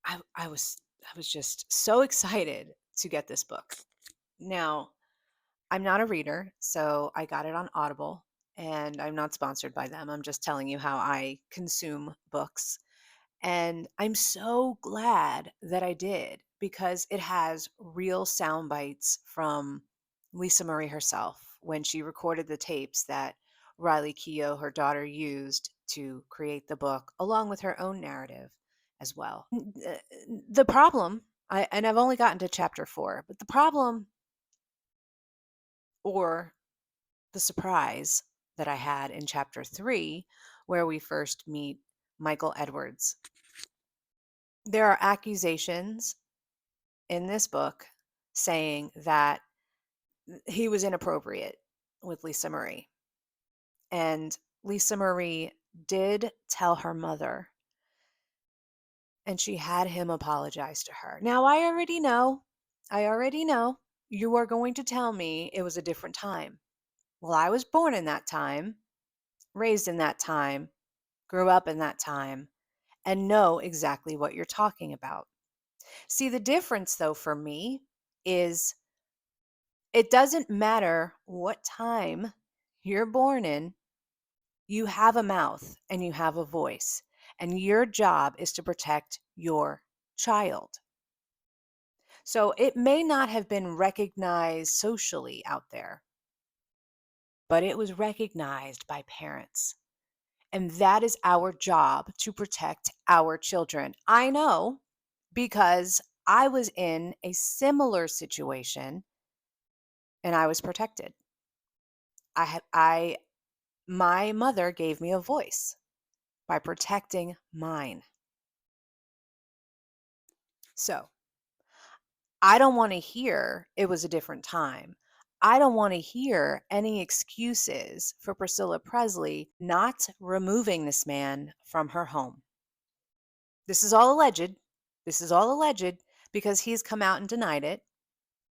I was just so excited to get this book. Now, I'm not a reader, so I got it on Audible, and I'm not sponsored by them. I'm just telling you how I consume books. And I'm so glad that I did because it has real sound bites from Lisa Marie herself when she recorded the tapes that Riley Keough, her daughter, used to create the book, along with her own narrative as well. The problem, and I've only gotten to chapter 4, but the problem or the surprise that I had in chapter 3, where we first meet Michael Edwards. There are accusations in this book saying that he was inappropriate with Lisa Marie. And Lisa Marie did tell her mother, and she had him apologize to her. Now, I already know you are going to tell me it was a different time. Well, I was born in that time, raised in that time, grew up in that time, and know exactly what you're talking about. See, the difference, though, for me is it doesn't matter what time you're born in, you have a mouth and you have a voice, and your job is to protect your child. So it may not have been recognized socially out there, but it was recognized by parents. And that is our job to protect our children. I know because I was in a similar situation and I was protected. I my mother gave me a voice by protecting mine. So I don't want to hear it was a different time. I don't want to hear any excuses for Priscilla Presley not removing this man from her home. This is all alleged. This is all alleged because he's come out and denied it.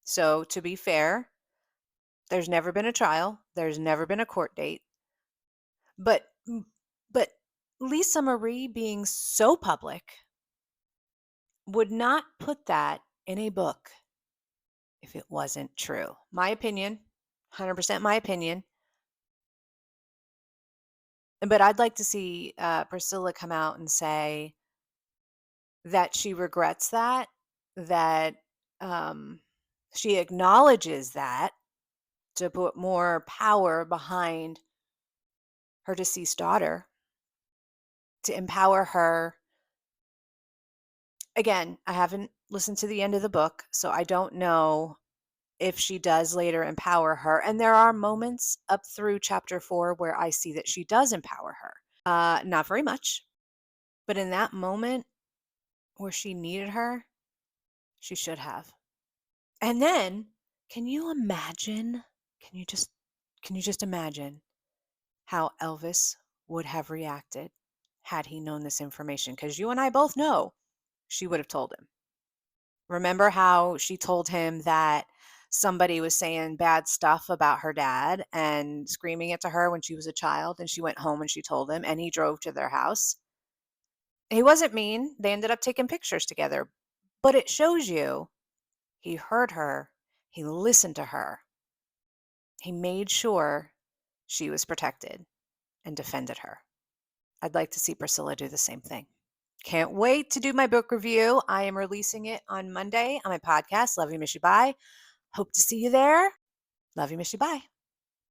So, to be fair, there's never been a trial, there's never been a court date. But but Lisa Marie being so public would not put that in a book if it wasn't true. My opinion, 100% my opinion. But I'd like to see Priscilla come out and say that she regrets that um, she acknowledges that to put more power behind her deceased daughter, to empower her. Again, I haven't listened to the end of the book, so I don't know if she does later empower her. And there are moments up through chapter 4 where I see that she does empower her. Not very much, but in that moment where she needed her, she should have. And then, can you imagine? Can you just can you just imagine how Elvis would have reacted had he known this information? Because you and I both know she would have told him. Remember how she told him that somebody was saying bad stuff about her dad and screaming it to her when she was a child, and she went home and she told him, and he drove to their house? He wasn't mean. They ended up taking pictures together. But it shows you he heard her, he listened to her, he made sure she was protected and defended her. I'd like to see Priscilla do the same thing. Can't wait to do my book review. I am releasing it on Monday on my podcast, Love You, Miss You, Bye. Hope to see you there. Love you, miss you, bye.